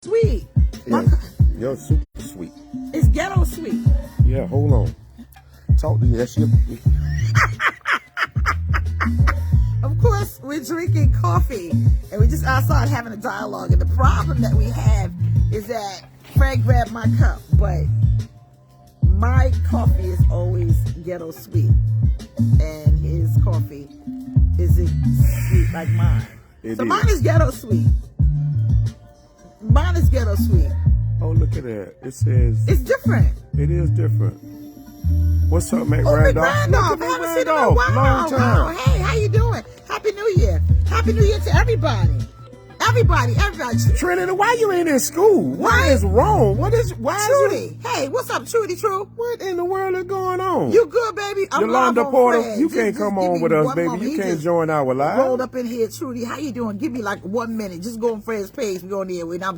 Sweet. Yeah, you're super sweet. It's ghetto sweet. Yeah, hold on. Talk to you. That's your... Of course, we're drinking coffee, and we just outside having a dialogue. And the problem that we have is that Fred grabbed my cup, but my coffee is always ghetto sweet, and his coffee isn't sweet like mine. Mine is ghetto sweet. Mine is ghetto sweet. Oh, look at that. It says... It's different. It is different. What's up, Mac Randolph? Randolph? I haven't seen him in a while. Long time. Hey, how you doing? Happy New Year. Happy New Year to everybody. Everybody. Trinity, why you ain't in school? What is wrong? Why is Trudy. Hey, what's up, Trudy True? What in the world is going on? You good, baby? I'm Yolanda Porter, Fred. you can't come on with us, baby. You can't join our live. Rolled up in here, Trudy. How you doing? Give me like 1 minute. Just go on Fred's page. We go on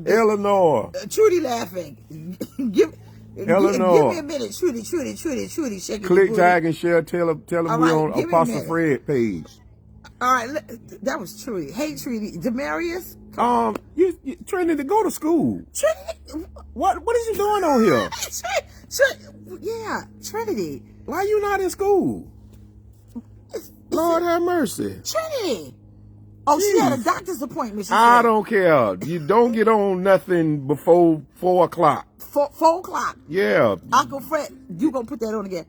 there. Eleanor. Trudy laughing. Give me a minute, Trudy. Shake it. Click, tag, and share. Tell them we're on Apostle Fred page. All right, that was Trudy. Hey, Trudy. Demarius? Trinity, go to school. Trinity? What is you doing on here? Yeah, Trinity. Why you not in school? Lord have mercy. Trinity. Oh, she had a doctor's appointment. I don't care. You don't get on nothing before 4 o'clock. 4 o'clock. Yeah. Uncle Fred, you gonna put that on again?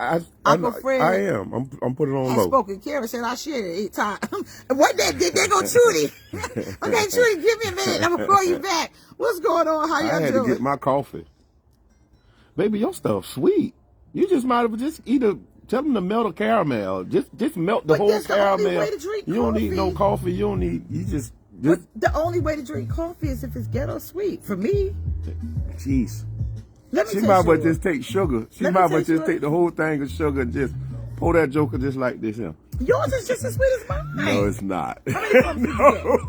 Uncle Fred. I am. I'm putting it on low. I spoken. Karen said I shared it 8 times. What that did? There go Trudy. Okay, Trudy, give me a minute. I'm gonna call you back. What's going on? How y'all doing? I had to get my coffee. Baby, your stuff sweet. You just might have just either tell them to melt a caramel. Just melt the whole caramel. The only way to drink you don't need no coffee. You don't need. The only way to drink coffee is if it's ghetto sweet. For me. Jeez. She might well just take sugar. She might well just take the whole thing of sugar and just pour that joker just like this here. Yours is just as sweet as mine. No, it's not. How many pumps did you get?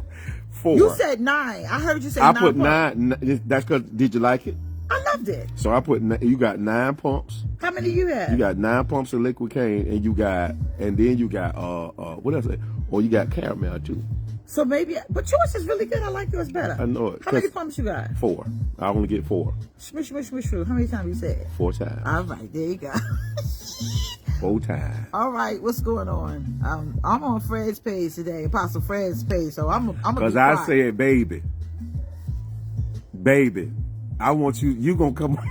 4. You said 9. I heard you say 9 I put pumps. 9. That's because, did you like it? I loved it. So I put, you got 9 pumps. How many you had? You got 9 pumps of liquid cane, and then you got, what else? Or you got caramel too. So maybe, but yours is really good. I like yours better. I know it. How many pumps you got? 4. I only get 4. Smush. How many times you said it? 4 times. All right, there you go. 4 times. All right, what's going on? I'm on Fred's page today, Apostle Fred's page. So I'm because I said, baby, I want you. You gonna come on?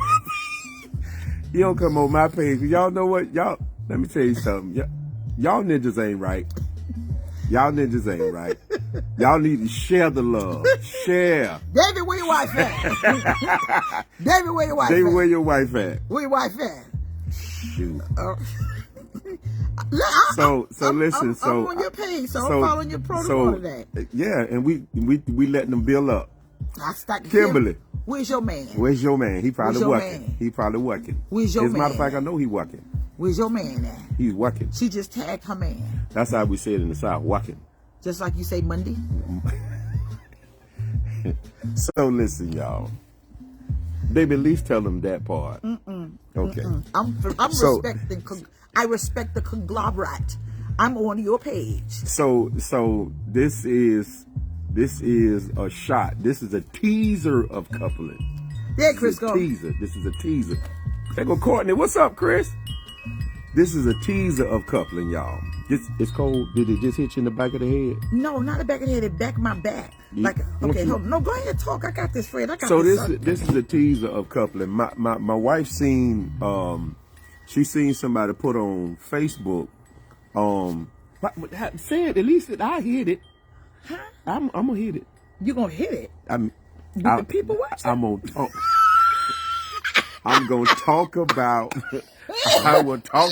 You don't come on my page. Y'all know what? Y'all. Let me tell you something. Y'all ninjas ain't right. Y'all ninjas ain't right. Y'all need to share the love. Share. David, where your wife at? David, where your wife at? David, where your wife at? Where your wife at? Shoot. So listen. I'm on your page, so I'm following your protocol today. Yeah, and we letting them build up. Kimberly. Where's your man? Where's your man? He probably working. He probably working. Where's your man? As a matter of fact, I know he working. Where's your man at? He's working. She just tagged her man. That's how we say it in the South, working. Just like you say Monday? So listen, y'all. Baby, at least tell them that part. Okay. I respect the conglomerate. I'm on your page. So this is a shot. This is a teaser of coupling. Yeah, Chris, go. This is a teaser. There go Courtney. What's up, Chris? This is a teaser of coupling, y'all. It's cold. Did it just hit you in the back of the head? No, not the back of the head. The back of my back. Okay, hold on. No, go ahead and talk. I got this, Fred. This is a teaser of coupling. My wife seen she seen somebody put on Facebook. Said at least that I hit it. Huh? I'm gonna hit it. You gonna hit it? The people watching. I'm gonna talk. I'm gonna talk about. I will talk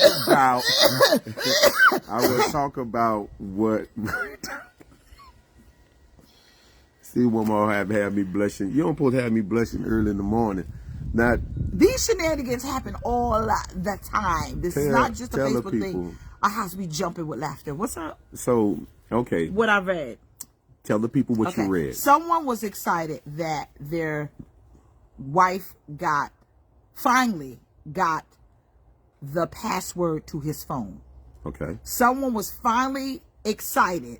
about what. See, one more have me blushing. You don't supposed to have me blushing early in the morning. Not these shenanigans happen all the time. This is not just a Facebook thing. I have to be jumping with laughter. What's up? So okay. What I read. Tell the people what you read. Someone was excited that their wife finally got the password to his phone. Okay. Someone was finally excited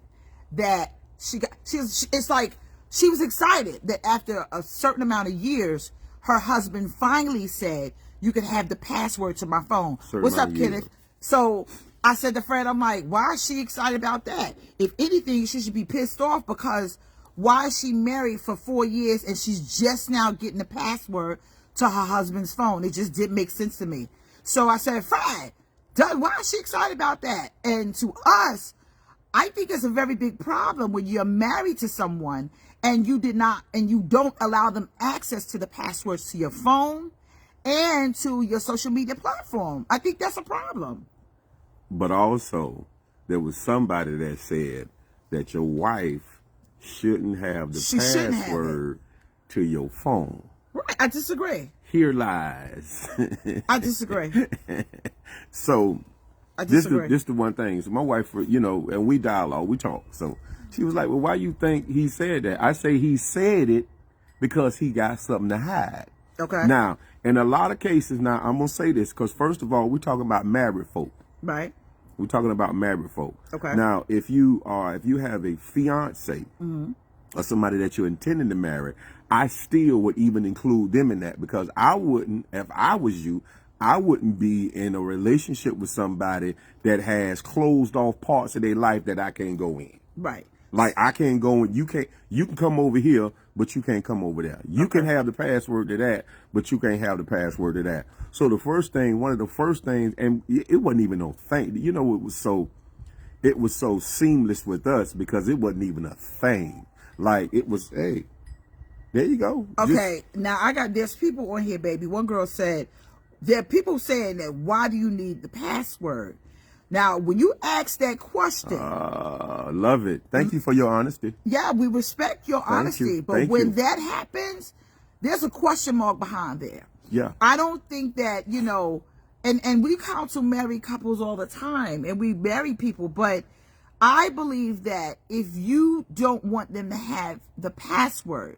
that it's like she was excited that after a certain amount of years, her husband finally said, you can have the password to my phone. What's up, Kenneth? So I said to Fred, I'm like, why is she excited about that? If anything, she should be pissed off, because why is she married for 4 years and she's just now getting the password to her husband's phone? It just didn't make sense to me. So I said, Fred, why is she excited about that? And to us, I think it's a very big problem when you're married to someone and you don't allow them access to the passwords to your phone and to your social media platform. I think that's a problem. But also, there was somebody that said that your wife shouldn't have the password to your phone. Right, I disagree. Here lies. I disagree. So, I disagree. This the one thing. So my wife, and we dialogue, we talk. So she was like, well, why you think he said that? I say he said it because he got something to hide. Okay. Now, in a lot of cases, I'm going to say this because, first of all, we're talking about married folk. Right. We're talking about married folk. Okay. Now, if you have a fiance or somebody that you're intending to marry, I still would even include them in that, because I wouldn't, if I was you, I wouldn't be in a relationship with somebody that has closed off parts of their life that I can't go in. Right. Like I can't go in. You can come over here, but you can't come over there. You can have the password to that, but you can't have the password to that. So one of the first things, and it wasn't even no thing. You know, it was so seamless with us because it wasn't even a thing. Like it was, hey, there you go. Okay, now there's people on here, baby. One girl said, there are people saying that, why do you need the password? Now, when you ask that question, love it. Thank you for your honesty. Yeah, we respect your honesty. But when that happens, there's a question mark behind there. Yeah. I don't think that, and we counsel married couples all the time, and we marry people, but I believe that if you don't want them to have the password,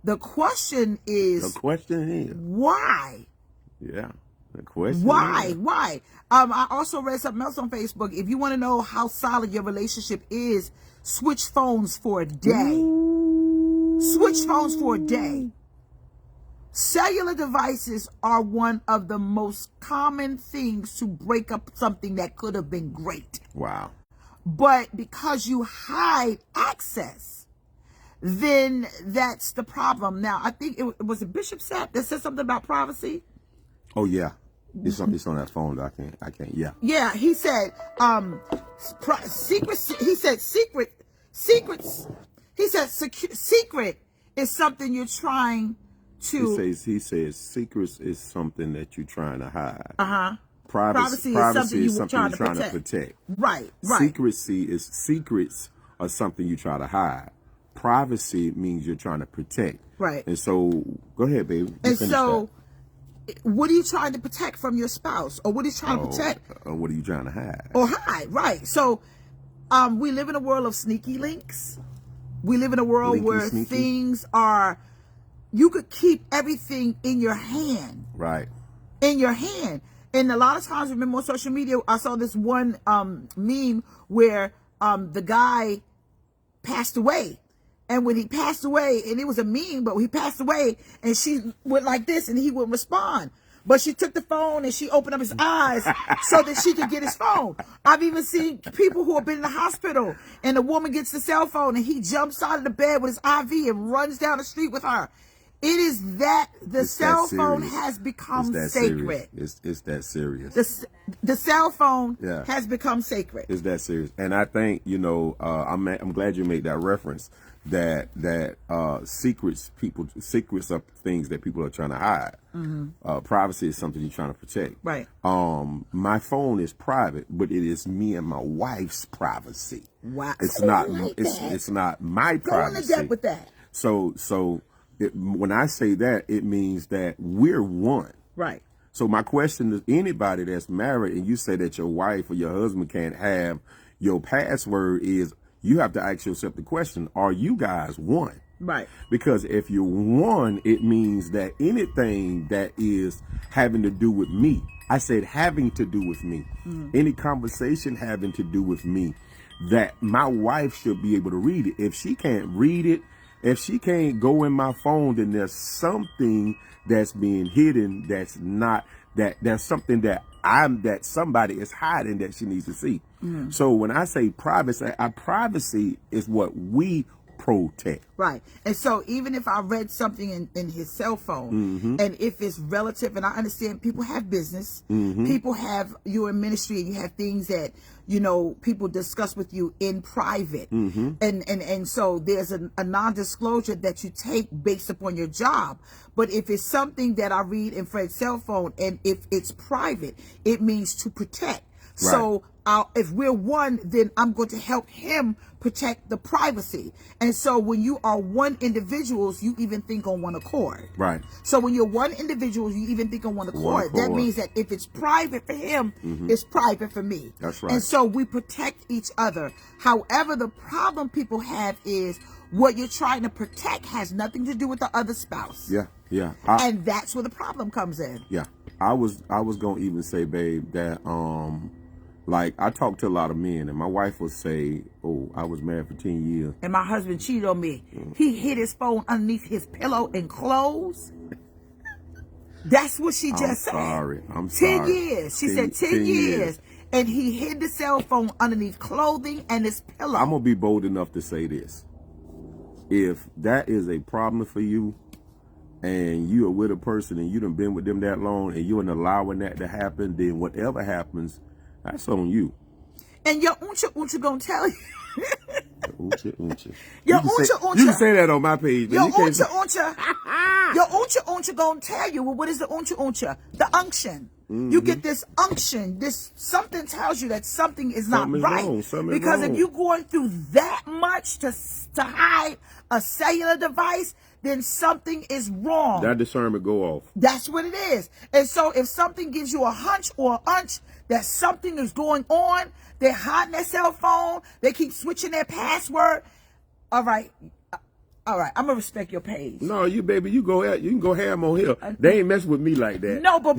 the question is why? Yeah. The question Why? I also read something else on Facebook. If you want to know how solid your relationship is, switch phones for a day. Ooh. Switch phones for a day. Cellular devices are one of the most common things to break up something that could have been great. Wow. But because you hide access, then that's the problem. Now, I think it was a Bishop Sapp that said something about privacy. Oh yeah, it's on that phone. I can't. Yeah. Yeah, he said secrecy. He said secrets. He said secret is something you're trying to. He says secrets is something that you're trying to hide. Privacy is something you're trying to protect. Right. Secrets are something you try to hide. Privacy means you're trying to protect. Right. And so, go ahead, baby. And so, what are you trying to protect from your spouse, or what are you trying to protect? Or what are you trying to hide? Or hide, right? So, we live in a world of sneaky links. We live in a world where things are. You could keep everything in your hand. Right. In your hand. And a lot of times, remember on social media, I saw this one meme where the guy passed away. And when he passed away, and it was a meme, but he passed away, and she went like this, and he wouldn't respond. But she took the phone, and she opened up his eyes so that she could get his phone. I've even seen people who have been in the hospital, and the woman gets the cell phone, and he jumps out of the bed with his IV and runs down the street with her. It is that the cell phone has become sacred. It's that serious. The cell phone has become sacred. It's that serious. And I think, I'm glad you made that reference that secrets are things that people are trying to hide. Mm-hmm. Privacy is something you're trying to protect. Right. My phone is private, but it is me and my wife's privacy. Wow. It's not my privacy. Go into depth with that. So when I say that, it means that we're one. Right. So my question to anybody that's married and you say that your wife or your husband can't have your password is, you have to ask yourself the question, are you guys one? Right. Because if you're one, it means that anything that is having to do with me, I said having to do with me, any conversation having to do with me, that my wife should be able to read it. If she can't read it, If she can't go in my phone, then there's something that's being hidden. That's not that. There's something that somebody is hiding that she needs to see. So when I say privacy, our privacy is what we protect. Right. And so even if I read something in his cell phone, and if it's relative, and I understand people have business, people have, you're in ministry and you have things that, you know, people discuss with you in private. And so there's a non-disclosure that you take based upon your job. But if it's something that I read in Fred's cell phone, and if it's private, it means to protect. Right. So if we're one, then I'm going to help him protect the privacy. And so when you are one individuals, you even think on one accord. Right. So when you're one individual, you even think on one accord. That means that if it's private for him, it's private for me. That's right. And so we protect each other. However, the problem people have is what you're trying to protect has nothing to do with the other spouse. Yeah, yeah. And that's where the problem comes in. Yeah. I was gonna even say, babe, that like I talk to a lot of men, and my wife will say, "Oh, I was married for 10 years, and my husband cheated on me. He hid his phone underneath his pillow and clothes." That's what she just said. I'm 10 sorry. years. She said 10 years. And he hid the cell phone underneath clothing and his pillow. I'm gonna be bold enough to say this: if that is a problem for you, and you are with a person and you done been with them that long, and you're allowing that to happen, then whatever happens, that's on you. And your uncha gonna tell you. Uncha. Your You uncha. can say that on my page. Your You can't say- uncha gonna tell you. Well, what is the uncha? The unction. You get this unction. This something tells you that something is not right. Because if you're going through that much to hide a cellular device, then something is wrong. That discernment go off. That's what it is. And so if something gives you a hunch or a hunch that something is going on, they're hiding their cell phone, they keep switching their password. All right, I'm gonna respect your page. No, you baby, you can go ham on here. They ain't mess with me like that. No, but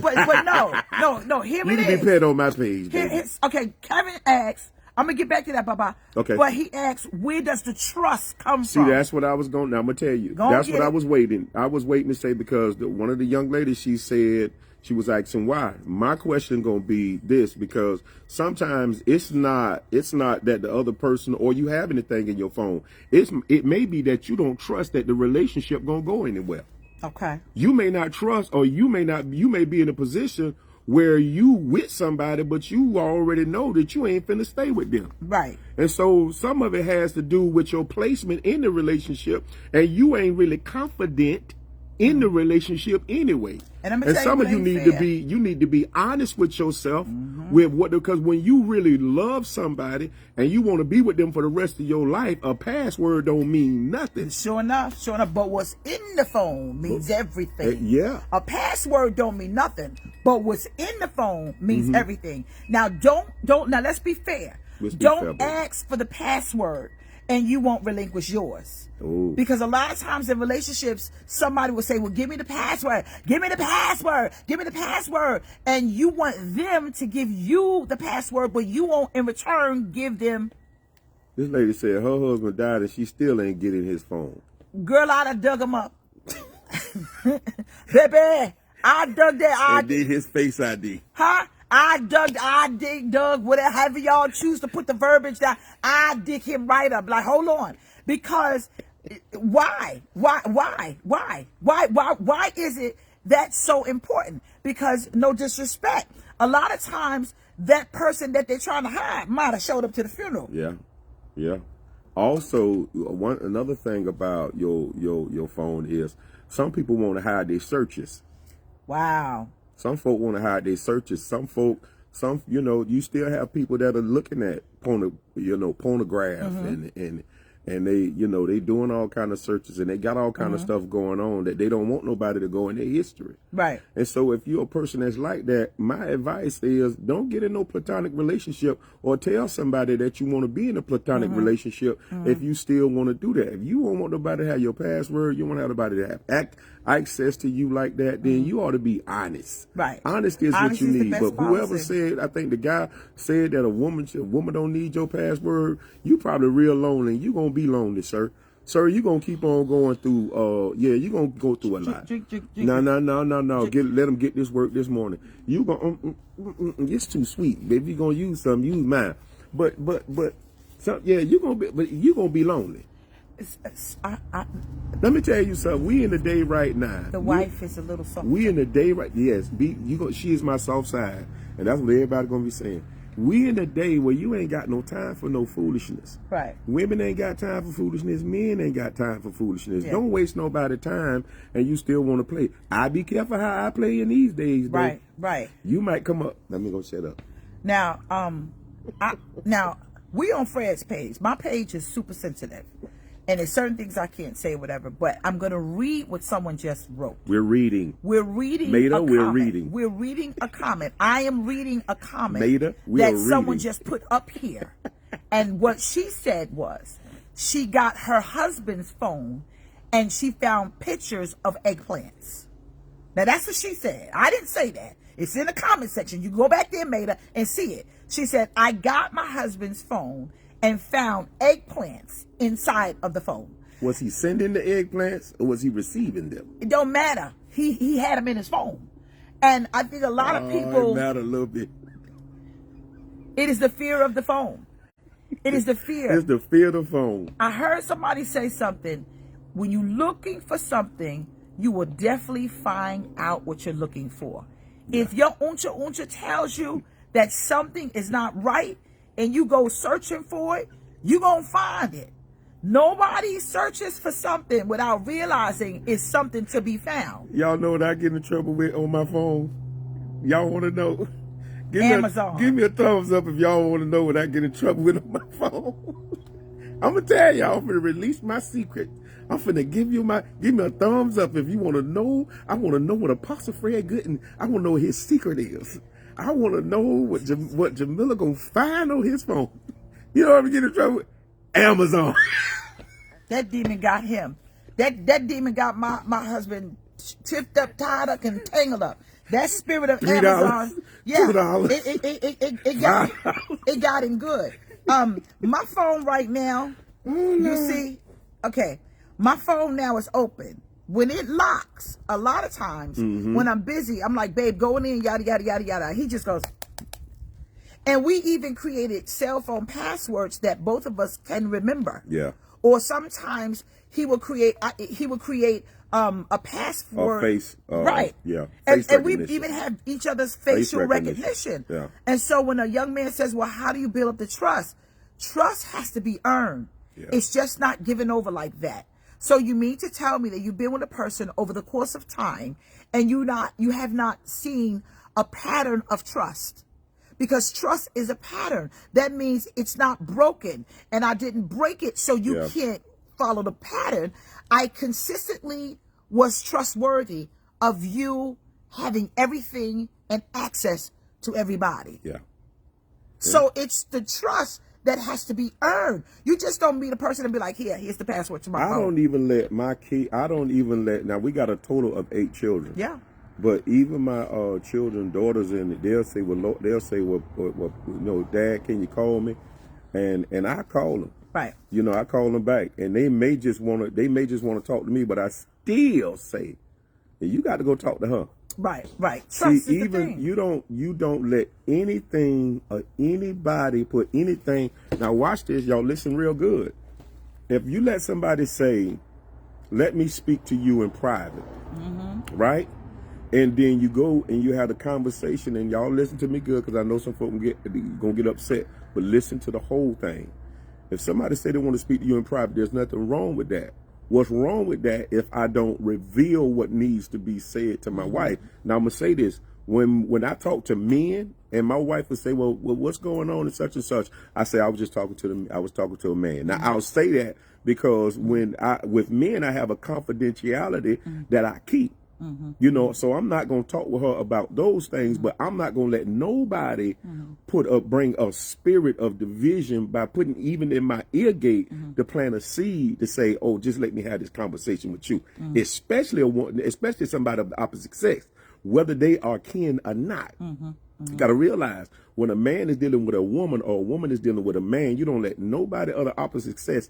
no. Here You it can is. be pet on my page, baby. Okay, Kevin asks. I'm gonna get back to that, Baba. Okay. But he asks, where does the trust come See, from? that's what I was going. Now I'm gonna tell you. Go That's get what I it. was waiting. I was waiting to say, because one of the young ladies, she said, she was asking why. My question gonna be this, because sometimes it's not that the other person or you have anything in your phone. It may be that you don't trust that the relationship gonna go anywhere. Okay. You may not trust, or you may be in a position where you with somebody, but you already know that you ain't finna stay with them. Right. And so some of it has to do with your placement in the relationship, and you ain't really confident in the relationship anyway. And I'm gonna tell some you of you what need ain't to fair. be honest with yourself with what, because when you really love somebody and you want to be with them for the rest of your life, a password don't mean nothing. Sure enough. But what's in the phone means everything. Yeah. A password don't mean nothing, but what's in the phone means everything. Now now let's be fair. Let's be fair, Don't baby. ask for the password and you won't relinquish yours. Ooh. Because a lot of times in relationships, somebody will say, well, give me the password. Give me the password. Give me the password. And you want them to give you the password, but you won't in return give them. This lady said her husband died and she still ain't getting his phone. Girl, I done dug him up. Baby, I dug that. And did his face ID. Huh? I dug, whatever y'all choose to put the verbiage down. I dig him right up. Like, hold on. Because why is it that's so important? Because no disrespect, a lot of times that person that they're trying to hide might have showed up to the funeral. Yeah. Also, another thing about your phone is some people want to hide their searches. Wow. Some folk want to hide their searches. Some you still have people that are looking at pornograph and they, they doing all kind of searches, and they got all kind of stuff going on that they don't want nobody to go in their history. Right. And so if you're a person that's like that, my advice is don't get in no platonic relationship or tell somebody that you want to be in a platonic relationship if you still want to do that. If you don't want nobody to have your password, you want to have nobody to have access to you like that, then you ought to be honest. Right. Honesty is what you need. But whoever said, I think the guy said that a woman don't need your password, you probably real lonely. You gonna be lonely, sir. Sir, you gonna keep on going through. Yeah, you gonna go through a lot. Drink. No. Let them get this work this morning. You gonna it's too sweet, baby. You gonna use some, use mine. But some, yeah, you gonna be lonely. Let me tell you something. We in the day right now. The wife is a little soft. We in the day right. Yes, she is my soft side, and that's what everybody gonna be saying. We in the day where you ain't got no time for no foolishness. Right. Women ain't got time for foolishness. Men ain't got time for foolishness. Yeah. Don't waste nobody's time, and you still want to play. I be careful how I play in these days, though. Right. You might come up. Let me go shut up. Now, now we on Fred's page. My page is super sensitive, and there's certain things I can't say, whatever. But I'm gonna read what someone just wrote. We're reading. We're reading. Maida, a we're comment. reading. We're reading a comment. I am reading a comment Maida, we that are someone reading. just put up here, and what she said was, she got her husband's phone, and she found pictures of eggplants. Now that's what she said. I didn't say that. It's in the comment section. You go back there, Maida, and see it. She said, I got my husband's phone and found eggplants inside of the phone. Was he sending the eggplants or was he receiving them? It don't matter. He had them in his phone. And I think a lot of people... It matter a little bit. It is the fear of the phone. It is the fear. It's the fear of the phone. I heard somebody say something. When you're looking for something, you will definitely find out what you're looking for. Yeah. If your uncha tells you that something is not right and you go searching for it, you're going to find it. Nobody searches for something without realizing it's something to be found. Y'all know what I get in trouble with on my phone? Y'all want to know? Amazon. Give me a thumbs up if y'all want to know what I get in trouble with on my phone. I'm going to tell y'all, I'm going to release my secret. I'm finna give me a thumbs up if you want to know. I want to know what Apostle Fred Gooden, I want to know what his secret is. I want to know what Jamila gonna find on his phone. You know what I'm getting in trouble with? Amazon. That demon got him. That demon got my husband tipped up, tied up, and tangled up. That spirit of $3, Amazon, yeah, $2. it got him good. My phone right now, you see, okay, my phone now is open. When it locks, a lot of times when I'm busy, I'm like, babe, going in, yada, yada, yada, yada. He just goes. And we even created cell phone passwords that both of us can remember. Yeah. Or sometimes he will create a password. Face. Right. Yeah. And we even have each other's facial recognition. Yeah. And so when a young man says, well, how do you build up the trust? Trust has to be earned. Yeah. It's just not given over like that. So you mean to tell me that you've been with a person over the course of time and you have not seen a pattern of trust? Because trust is a pattern. That means it's not broken. And I didn't break it so you can't follow the pattern. I consistently was trustworthy of you having everything and access to everybody. Yeah. So it's the trust that has to be earned. You just don't meet a person and be like, here's the password to my phone. I don't even let now we got a total of 8 children. Yeah. But even my children, daughters, and they'll say, Dad, can you call me? And I call them. Right. You know, I call them back, and they may just want to talk to me, but I still say, you got to go talk to her. Right. Trust See, is the thing. you don't let anything or anybody put anything. Now watch this, y'all. Listen real good. If you let somebody say, "Let me speak to you in private," right? And then you go and you have a conversation, and y'all listen to me good, because I know some folks gonna get upset. But listen to the whole thing. If somebody say they want to speak to you in private, there's nothing wrong with that. What's wrong with that if I don't reveal what needs to be said to my wife? Now I'm gonna say this: when I talk to men, and my wife would say, "Well, what's going on?" and such, I say, "I was talking to a man." Now I'll say that because with men, I have a confidentiality that I keep. You know, so I'm not going to talk with her about those things, but I'm not going to let nobody bring a spirit of division by putting even in my ear gate to plant a seed to say, oh, just let me have this conversation with you, especially somebody of the opposite sex, whether they are kin or not. You got to realize when a man is dealing with a woman or a woman is dealing with a man, you don't let nobody of the opposite sex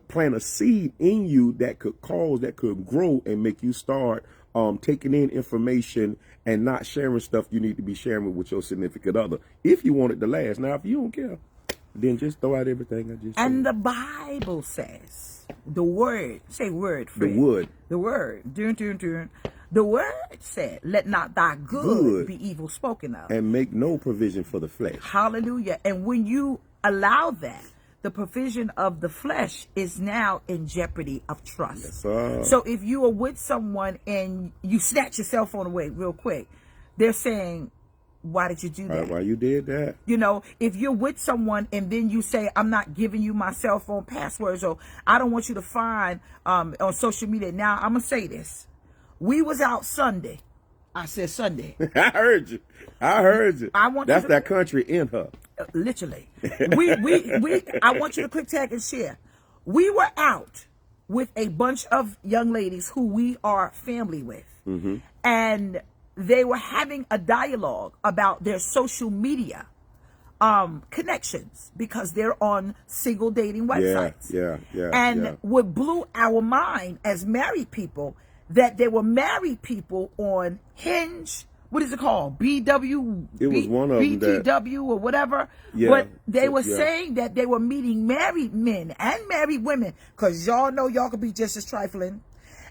plant a seed in you that could grow and make you start taking in information and not sharing stuff you need to be sharing with your significant other if you want it to last. Now, if you don't care, then just throw out everything I just said. And the Bible says, the word, say word, Fred. The word. The word said, let not thy good be evil spoken of. And make no provision for the flesh. Hallelujah. And when you allow that, the provision of the flesh is now in jeopardy of trust. Yes, sir. So if you are with someone and you snatch your cell phone away real quick, they're saying, why did you do that? Why you did that? You know, if you're with someone and then you say, I'm not giving you my cell phone passwords, or I don't want you to find on social media. Now, I'm going to say this. We was out Sunday. I said Sunday. I heard you. That's that country in her. Literally. I want you to click tag and share. We were out with a bunch of young ladies who we are family with. Mm-hmm. And they were having a dialogue about their social media connections because they're on single dating websites. And what blew our mind as married people, that they were married people on Hinge. What is it called? BW? It was one of them. BTW or whatever. Yeah, but they were saying that they were meeting married men and married women, because y'all know y'all could be just as trifling.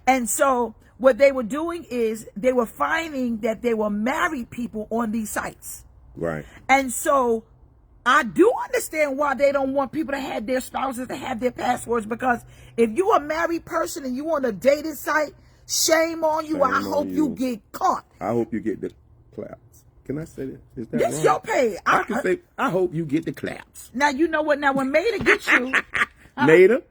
And so what they were doing is they were finding that they were married people on these sites. Right. And so I do understand why they don't want people to have their spouses to have their passwords, because if you're a married person and you on a dating site, shame on you. I hope you get caught. I hope you get the claps. Can I say that? Is that this wrong? Your pay. I can say, I hope you get the claps. Now, you know what? Now, when Maida gets you. Maida?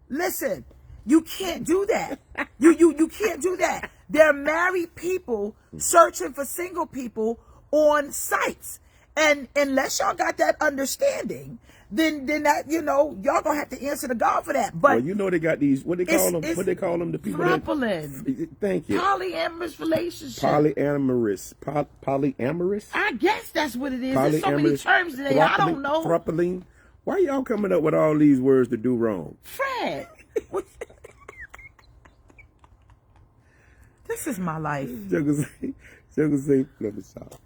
Listen, you can't do that. You can't do that. There are married people searching for single people on sites. And unless y'all got that understanding, then that, y'all gonna have to answer to God for that. But well, they got these, what they call them? What they call them? The people thank you. Polyamorous relationship. Polyamorous? I guess that's what it is. There's so many terms today. I don't know. Throupling. Why y'all coming up with all these words to do wrong? Fred. This is my life. Sugar say, flip it out.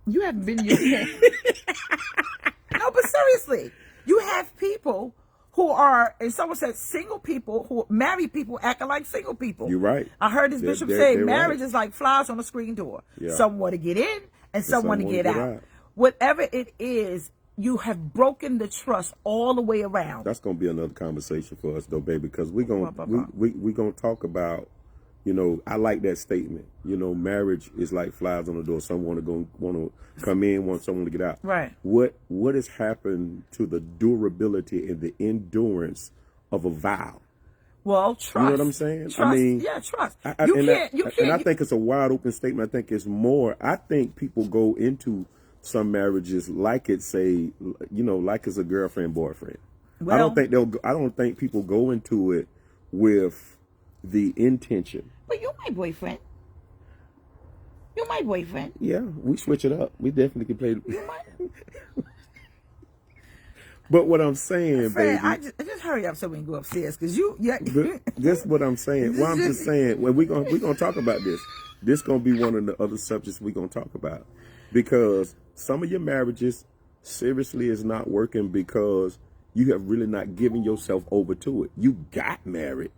You haven't been in your head. No, but seriously, you have people who are, and someone said single people, who married people acting like single people. You're right. I heard this bishop say marriage right. is like flies on a screen door. Yeah. Some want to get in and some want to get out. Whatever it is, you have broken the trust all the way around. That's going to be another conversation for us, though, baby, because we're going to talk about, I like that statement. Marriage is like flies on the door. Some want to come in, want someone to get out. Right. What has happened to the durability and the endurance of a vow? Well, trust. You know what I'm saying? Trust. Trust. You can't. And I think it's a wide open statement. I think it's more. I think people go into some marriages like it's like it's a girlfriend boyfriend. Well, I don't think people go into it with the intention. But you're my boyfriend. You're my boyfriend. Yeah, we switch it up. We definitely can play. But what I'm saying, Fred, baby, just hurry up so we can go upstairs, because That's what I'm saying. Well, I'm just saying, we're gonna talk about this. This gonna be one of the other subjects we're gonna talk about, because some of your marriages seriously is not working because you have really not given yourself over to it. You got married,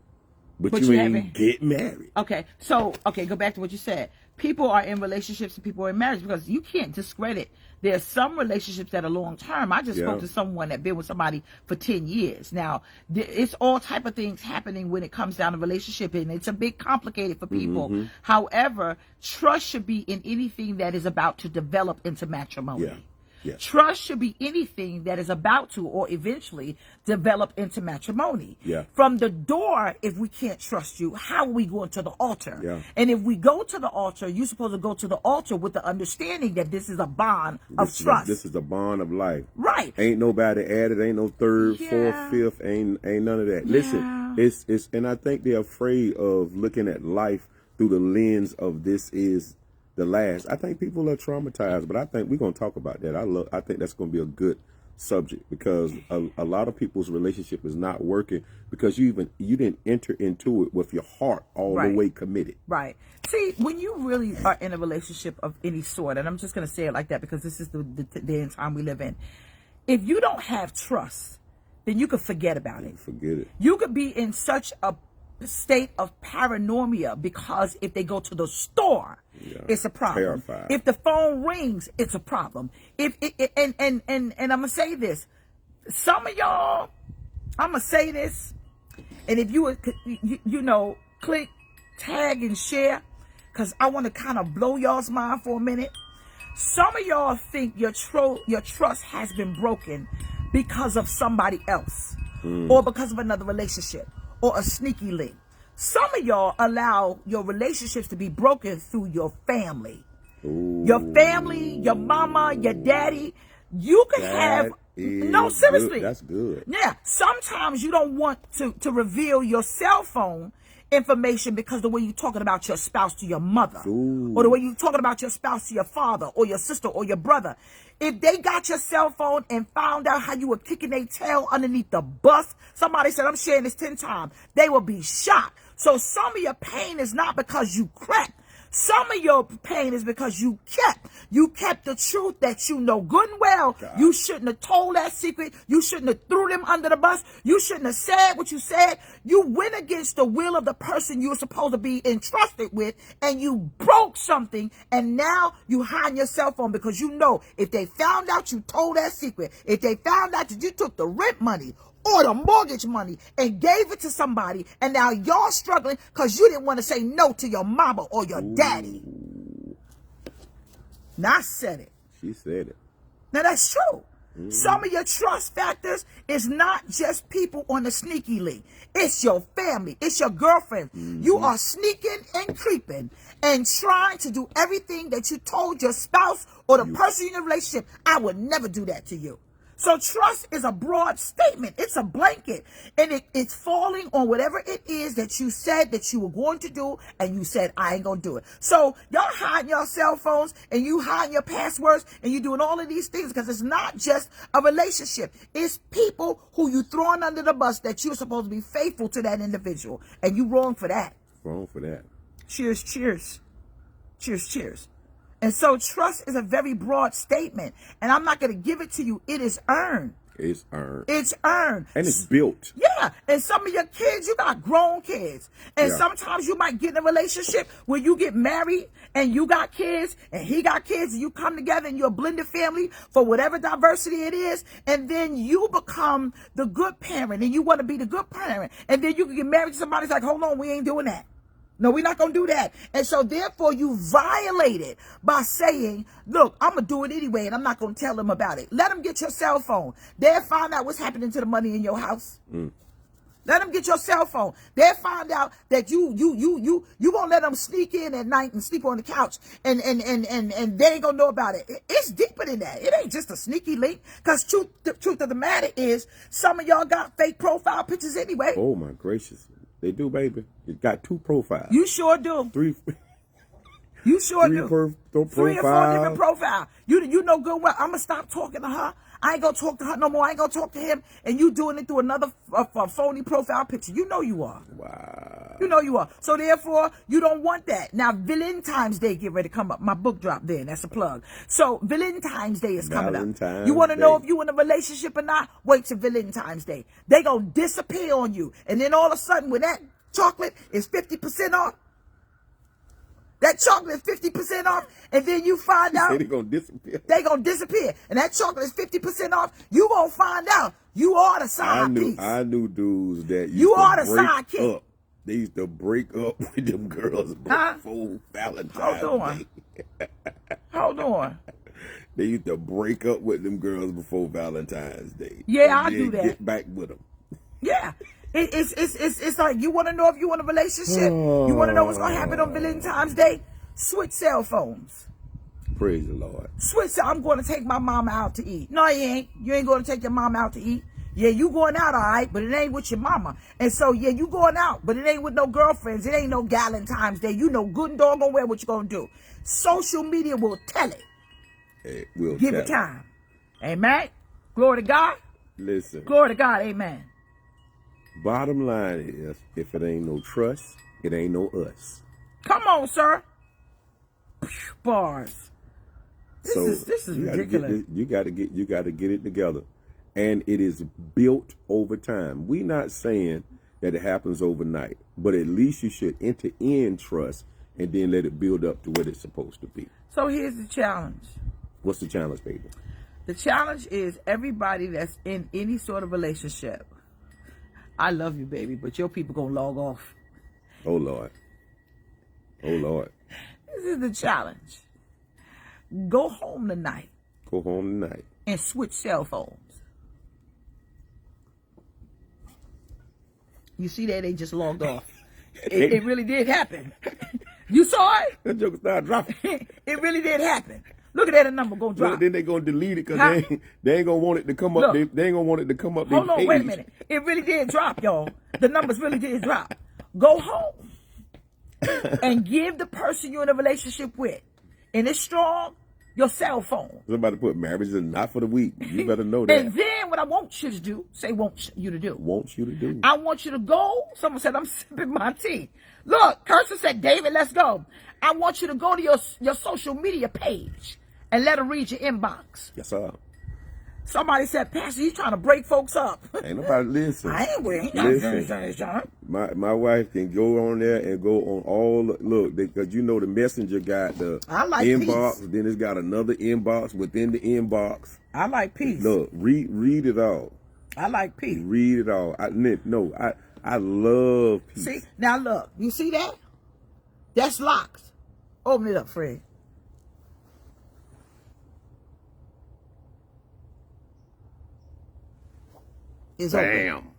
but you ain't get married. Okay, so go back to what you said. People are in relationships and people are in marriage, because you can't discredit. There's some relationships that are long term. I just spoke to someone that been with somebody for 10 years. Now, it's all type of things happening when it comes down to relationship, and it's a bit complicated for people. Mm-hmm. However, trust should be in anything that is about to develop into matrimony. Yeah. Yes. Trust should be anything that is about to or eventually develop into matrimony. Yeah. From the door, if we can't trust you, how are we going to the altar? Yeah. And if we go to the altar, you're supposed to go to the altar with the understanding that this is a bond of trust. This is a bond of life. Right. Ain't nobody added, ain't no third, fourth, fifth, ain't none of that. Listen, it's and I think they're afraid of looking at life through the lens of this is the last. I think people are traumatized, but I think we're gonna talk about that. I think that's gonna be a good subject because a lot of people's relationship is not working because you didn't enter into it with your heart all the way committed. Right. See, when you really are in a relationship of any sort, and I'm just going to say it like that because this is the day and time we live in. If you don't have trust, then you could forget about it. Forget it. You could be in such a state of paranoia because if they go to the store, it's a problem. Terrified. If the phone rings, it's a problem. And I'm gonna say this, some of y'all, I'm gonna say this, and if you would, you know, click, tag, and share, because I want to kind of blow y'all's mind for a minute. Some of y'all think your trust has been broken because of somebody else, or because of another relationship, or a sneaky link. Some of y'all allow your relationships to be broken through your family. Ooh. Your family, your mama, your daddy. You can have, no, seriously. Good. That's good. Yeah. Sometimes you don't want to reveal your cell phone information because the way you're talking about your spouse to your mother, or the way you're talking about your spouse to your father or your sister or your brother. If they got your cell phone and found out how you were kicking their tail underneath the bus, somebody said, I'm sharing this 10 times, they will be shocked. So some of your pain is not because you cracked. Some of your pain is because you kept the truth that you know good and well. God. You shouldn't have told that secret. You shouldn't have threw them under the bus. You shouldn't have said what you said. You went against the will of the person you were supposed to be entrusted with, and you broke something, and now you hide your cell phone because you know if they found out you told that secret, if they found out that you took the rent money or the mortgage money and gave it to somebody, and now y'all struggling because you didn't want to say no to your mama or your daddy. Now I said it. She said it. Now that's true. Some of your trust factors is not just people on the sneaky link. It's your family. It's your girlfriend. You are sneaking and creeping and trying to do everything that you told your spouse or the person in your relationship. I would never do that to you. So trust is a broad statement. It's a blanket. And it's falling on whatever it is that you said that you were going to do, and you said, I ain't going to do it. So y'all hiding your cell phones, and you hiding your passwords, and you doing all of these things because it's not just a relationship. It's people who you throwing under the bus that you're supposed to be faithful to that individual. And you wrong for that. Wrong for that. Cheers, cheers. Cheers, cheers. And so trust is a very broad statement. And I'm not going to give it to you. It is earned. It's earned. It's earned. And it's built. Yeah. And some of your kids, you got grown kids. And sometimes you might get in a relationship where you get married and you got kids and he got kids, and you come together and you're a blended family for whatever diversity it is. And then you become the good parent and you want to be the good parent. And then you can get married to somebody who's like, hold on, we ain't doing that. No, we're not going to do that. And so therefore you violate it by saying, look, I'm going to do it anyway, and I'm not going to tell them about it. Let them get your cell phone. They'll find out what's happening to the money in your house. Let them get your cell phone. They'll find out that you going to let them sneak in at night and sleep on the couch, and they ain't going to know about it. It's deeper than that. It ain't just a sneaky link, because the truth of the matter is some of y'all got fake profile pictures anyway. Oh, my gracious. They do, baby. You got 2 profiles. You sure do. 3. You sure three do. 3 or 4 different profiles. You know good well. I'm going to stop talking to her. I ain't going to talk to her no more. I ain't going to talk to him. And you doing it through another phony profile picture. You know you are. Wow. You know you are. So therefore, you don't want that. Now, Valentine's Day get ready to come up. My book dropped there. That's a plug. So Valentine's Day is coming up. You want to know if you in a relationship or not? Wait till Valentine's Day. They going to disappear on you. And then all of a sudden, when that chocolate is 50% off, that chocolate is 50% off, and then you find out they're going to disappear. They're going to disappear. And that chocolate is 50% off. You going to find out you are the side piece. I knew dudes that you are the sidekick. Up. They used to break up with them girls before Valentine's Day. Hold on. They used to break up with them girls before Valentine's Day. Yeah, I do that. Get back with them. Yeah. It's like, you want to know if you in a relationship? You want to know what's going to happen on Valentine's Day? Switch cell phones. Praise the Lord. Switch. I'm going to take my mama out to eat. No, you ain't. You ain't going to take your mama out to eat. Yeah, you going out, all right, but it ain't with your mama. And so, yeah, you going out, but it ain't with no girlfriends. It ain't no Valentine's Day. You know good and doggone well what you going to do. Social media will tell it. It will Give it time. Amen? Glory to God. Listen. Glory to God. Amen. Bottom line is, if it ain't no trust, it ain't no us. Come on, sir. Bars. This is ridiculous. You got to get it together, and it is built over time. We're not saying that it happens overnight, but at least you should enter in trust and then let it build up to what it's supposed to be. So here's the challenge. What's the challenge, baby? The challenge is everybody that's in any sort of relationship. I love you, baby, but your people gonna log off. Oh, Lord. Oh, Lord. This is the challenge. Go home tonight. Go home tonight. And switch cell phones. You see that? They just logged off. It really did happen. You saw it? That joke started dropping. It really did happen. Look at that, a number gonna drop. Well, then they gonna delete it because they ain't gonna want it to come up. They ain't gonna want it to come up. Hold on, wait a minute. It really did drop, y'all. The numbers really did drop. Go home and give the person you're in a relationship with, and it's strong, your cell phone. Somebody put marriage is not for the weak. You better know that. And then what I want you to do, want you to do. Want you to do. I want you to go. Someone said, I'm sipping my tea. Look, Kirsten said, David, let's go. I want you to go to your social media page and let them read your inbox. Yes, sir. Somebody said, Pastor, you trying to break folks up. Ain't nobody listen. I ain't with Listen. My wife can go on there and go on all, look, because you know the messenger got the inbox, peace. Then it's got another inbox within the inbox. I like peace. Look, read it all. I like peace. Read it all. I love peace. See, now look, you see that? That's locked. Open it up, Fred. It's Bam. Open.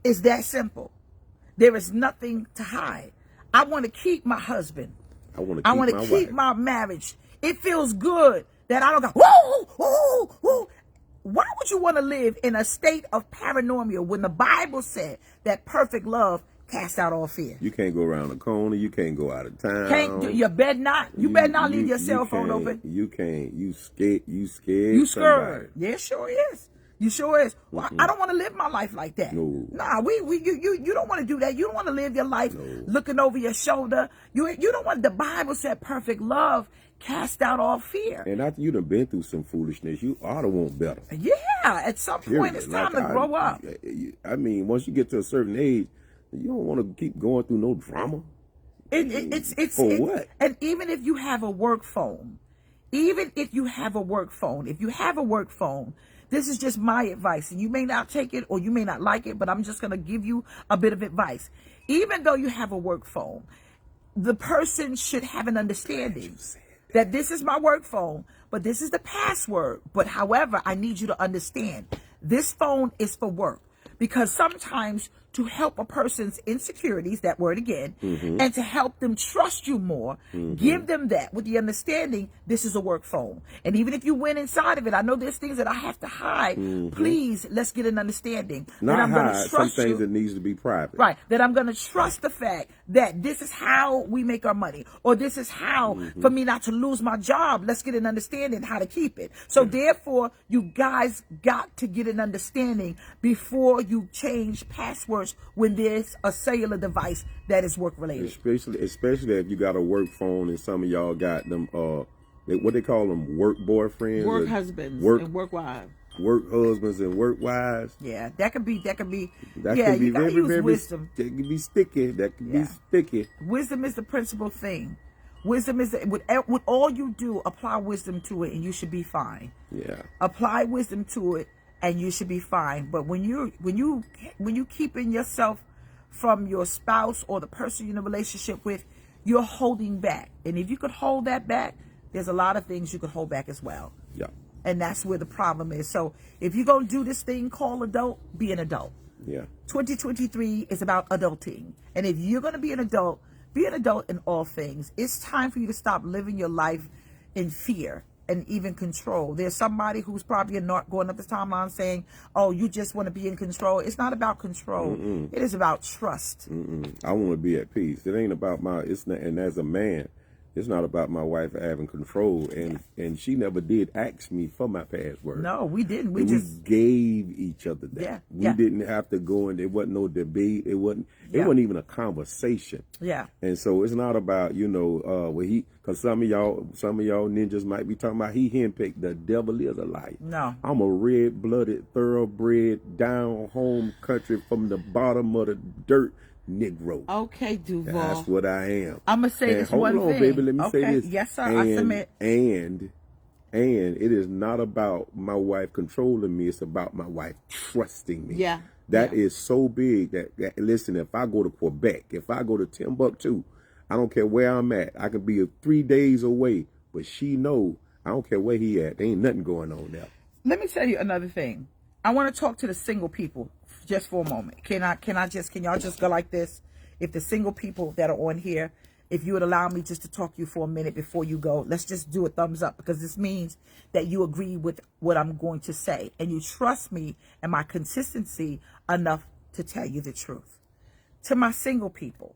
It's that simple. There is nothing to hide. I want to keep my husband. I want to keep my marriage. It feels good that I don't go, whoa, whoa, whoa. Why would you want to live in a state of paranoia when the Bible said that perfect love casts out all fear? You can't go around the corner. You can't go out of town. You better not. You better not leave your cell phone open. You can't. You scared. You scared. Yeah, sure is. You sure is. Well, I don't want to live my life like that. No. Nah, you don't want to do that. You don't want to live your life looking over your shoulder. You don't want. The Bible said perfect love cast out all fear. And after you done been through some foolishness, you ought to want better. Yeah, at some point it's time to grow up. I mean, once you get to a certain age, you don't want to keep going through no drama. What? And even if you have a work phone, if you have a work phone, this is just my advice, and you may not take it or you may not like it, but I'm just going to give you a bit of advice. Even though you have a work phone, the person should have an understanding that this is my work phone, but this is the password. But however, I need you to understand this phone is for work, because sometimes to help a person's insecurities, that word again, and to help them trust you more, give them that with the understanding this is a work phone. And even if you went inside of it, I know there's things that I have to hide. Please, let's get an understanding. Not that I'm hide, some things that needs to be private. Right, that I'm going to trust the fact that this is how we make our money, or this is how, for me not to lose my job, let's get an understanding how to keep it. So therefore, you guys got to get an understanding before you change passwords when there's a cellular device that is work related. Especially if you got a work phone and some of y'all got them, what they call them, work boyfriends, work husbands, and work wives. Work husbands and work wives. Yeah, that could be. That could be very wisdom. That could be sticky. That could be sticky. Wisdom is the principal thing. Wisdom is with all you do. Apply wisdom to it, and you should be fine. Yeah. Apply wisdom to it, and you should be fine. But when you keeping yourself from your spouse or the person you're in a relationship with, you're holding back. And if you could hold that back, there's a lot of things you could hold back as well. Yeah. And that's where the problem is. So if you're going to do this thing called adult, be an adult. Yeah. 2023 is about adulting. And if you're going to be an adult in all things. It's time for you to stop living your life in fear and even control. There's somebody who's probably not going up the timeline saying, oh, you just want to be in control. It's not about control. It is about trust. I want to be at peace. It ain't about and as a man, It's not about my wife having control, and she never did ask me for my password. No, we didn't. We And just we gave each other that. Yeah, We yeah. didn't have to go, and there wasn't no debate. It wasn't even a conversation. Yeah. And so it's not about, because some of y'all ninjas might be talking about he handpicked. The devil is a liar. No. I'm a red-blooded, thoroughbred, down home country from the bottom of the dirt Negro. Okay, Duval. That's what I am. I'm gonna say this hold one on, thing. baby. Let me Okay. say this. Yes, sir. I submit. And it is not about my wife controlling me. It's about my wife trusting me. Yeah. That is so big that listen, if I go to Quebec, if I go to Timbuktu, I don't care where I'm at. I could be 3 days away, but she know I don't care where he at. There ain't nothing going on there. Let me tell you another thing. I want to talk to the single people just for a moment. Can y'all just go like this? If the single people that are on here, if you would allow me just to talk to you for a minute before you go, let's just do a thumbs up, because this means that you agree with what I'm going to say and you trust me and my consistency enough to tell you the truth. To my single people,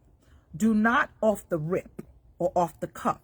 do not off the rip or off the cuff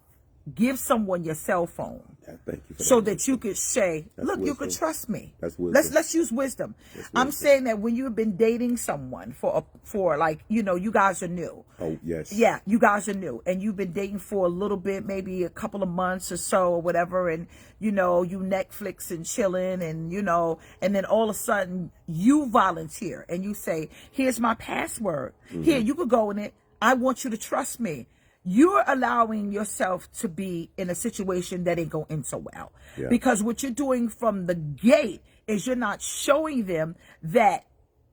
give someone your cell phone. Thank you for so that. that you could say, That's look, you wisdom. could trust me. That's wisdom. Let's use wisdom. That's I'm wisdom. saying that when you've been dating someone for like, you guys are new. Oh, yes. Yeah, you guys are new, and you've been dating for a little bit, maybe a couple of months or so or whatever, and you Netflix and chilling, and and then all of a sudden you volunteer and you say, here's my password. Here, you could go in it. I want you to trust me. You're allowing yourself to be in a situation that ain't going so well. Yeah. Because what you're doing from the gate is you're not showing them that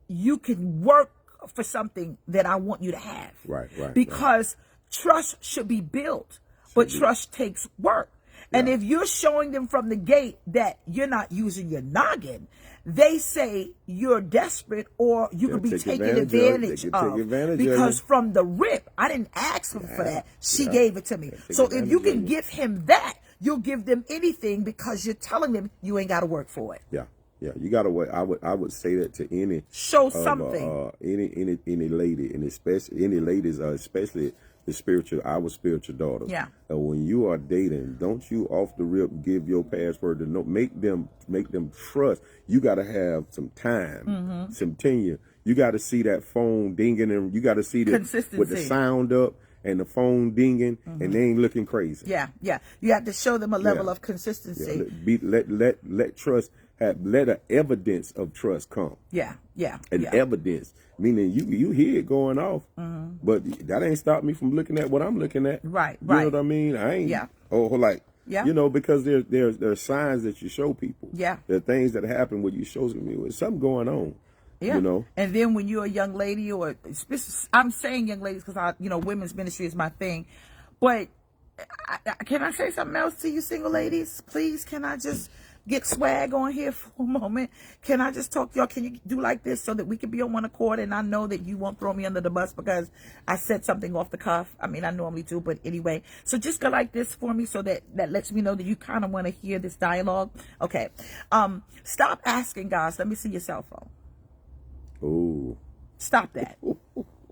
you can work for something that I want you to have. Right. Because trust should be built, but trust takes work. And if you're showing them from the gate that you're not using your noggin, they say you're desperate, or you could be taken advantage of. Because from the rip, I didn't ask him for that. She gave it to me. So if you can give him that, you'll give them anything, because you're telling them you ain't got to work for it. Yeah. You gotta wait. I would say that to any something. Any lady, and especially any ladies, especially our spiritual daughters. Yeah. When you are dating, don't you off the rip give your password to make them trust. You got to have some time, some tenure. You got to see that phone dinging, and you got to see that with the sound up and the phone dinging, and they ain't looking crazy. Yeah. You have to show them a level of consistency. Let trust let an evidence of trust come. Evidence, meaning you hear it going off, but that ain't stopped me from looking at what I'm looking at. Right. You know what I mean? I ain't. Because there's signs that you show people. Yeah. There are things that happen when you show me there's something going on. Yeah. And then when you're a young lady, or I'm saying young ladies because women's ministry is my thing, but can I say something else to you single ladies? Please, can I just get swag on here for a moment? Can I just talk to y'all? Can you do like this so that we can be on one accord, and I know that you won't throw me under the bus because I said something off the cuff? I mean, I normally do, but anyway. So just go like this for me, so that lets me know that you kind of want to hear this dialogue. Okay. Stop asking guys, let me see your cell phone. Oh. Stop that.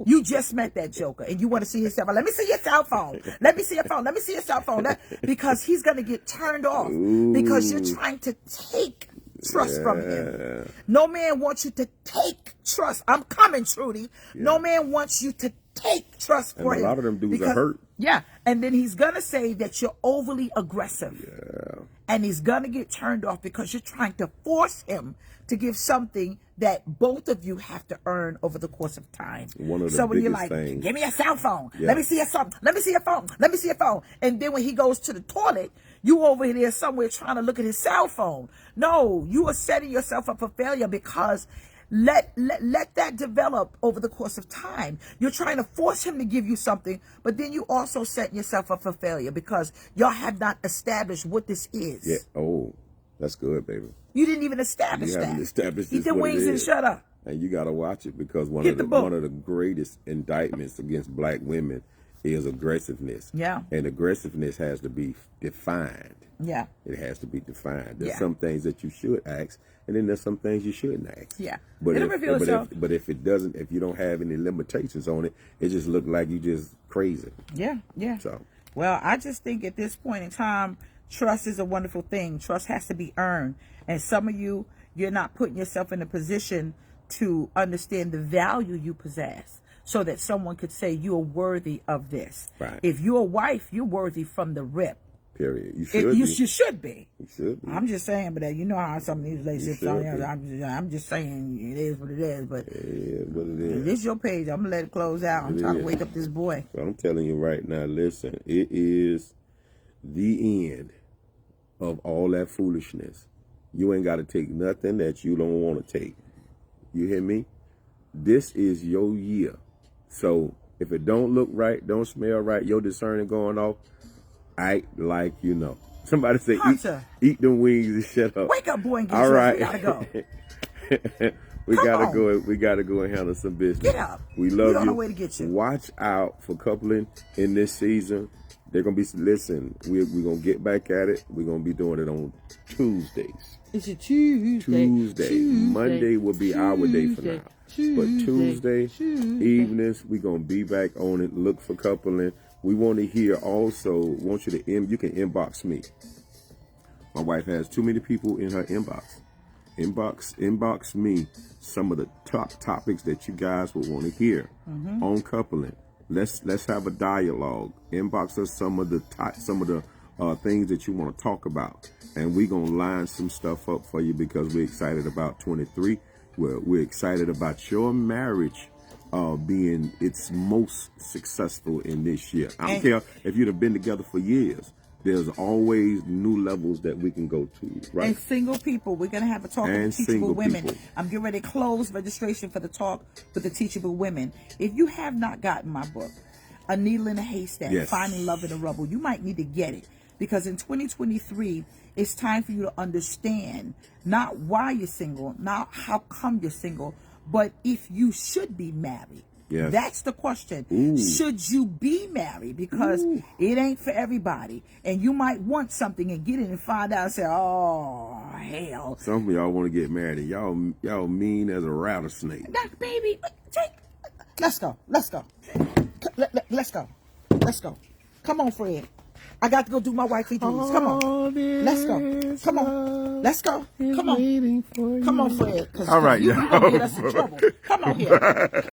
You just met that joker and you want to see his cell phone. Let me see your cell phone. Let me see your phone. Let me see your cell phone. Because he's going to get turned off. Ooh. Because you're trying to take trust from him. No man wants you to take trust. I'm coming, Trudy. Yeah. No man wants you to take trust for him. A lot of them dudes are hurt. Yeah. And then he's going to say that you're overly aggressive. Yeah. And he's going to get turned off because you're trying to force him to give something that both of you have to earn over the course of time. One of the so when you're biggest like, things. Give me a cell phone. Yeah. Let me see your phone. Let me see your phone. Let me see your phone. And then when he goes to the toilet, you over there somewhere trying to look at his cell phone. No, you are setting yourself up for failure, because let that develop over the course of time. You're trying to force him to give you something, but then you also setting yourself up for failure because y'all have not established what this is. Yeah. Oh, that's good, baby. You didn't even establish you that. Haven't established Eat the wings and shut up. And you got to watch it, because one of the greatest indictments against black women is aggressiveness. Yeah. And aggressiveness has to be defined. Yeah. It has to be defined. There's some things that you should ask, and then there's some things you shouldn't ask. Yeah. But if you don't have any limitations on it, it just look like you just crazy. Yeah. So Well, I just think at this point in time, trust is a wonderful thing. Trust has to be earned. And some of you, you're not putting yourself in a position to understand the value you possess so that someone could say you're worthy of this. Right. If you're a wife, you're worthy from the rip. Period. You should be. You should be. You should be. I'm just saying, but you know how some of these relationships are. I'm just saying it is what it is. But what it is. This is your page. I'm gonna let it close out. I'm trying to wake up this boy. So I'm telling you right now, listen, it is the end of all that foolishness. You ain't got to take nothing that you don't want to take. You hear me? This is your year. So if it don't look right, don't smell right, your discerning going off, act like you know. Somebody say, eat them wings and shut up. Wake up, boy, and get all right. We gotta go. We gotta go and handle some business. Get up. We love you. On the way to get you. Watch out for coupling in this season. They're gonna be we're gonna get back at it. We're gonna be doing it on Tuesdays. It's a Tuesday. Monday will be our day for now. But Tuesday evenings, we're gonna be back on it. Look for coupling. We want to hear also, want you to you can inbox me. My wife has too many people in her inbox. Inbox me some of the top topics that you guys would want to hear on coupling. Let's have a dialogue. Inbox us some of the things that you want to talk about, and we're gonna line some stuff up for you because we're excited about 23. We're excited about your marriage being its most successful in this year. I don't care if you've been together for years. There's always new levels that we can go to, right? And single people, we're going to have a talk with Teachable Women. I'm getting ready to close registration for the talk with the Teachable Women. If you have not gotten my book, A Needle in a Haystack, Finding Love in the Rubble, you might need to get it. Because in 2023, it's time for you to understand not why you're single, not how come you're single, but if you should be married. Yes. That's the question. Ooh. Should you be married? Because it ain't for everybody. And you might want something and get it and find out and say, oh, hell. Some of y'all want to get married. And y'all mean as a rattlesnake. That baby, let's go. Let's go. Come on, Fred. I got to go do my wifey duties. Come on. Let's go. Come on. Let's go. Come on. Come on, Fred. All right, you're going to get us in trouble. Come on here.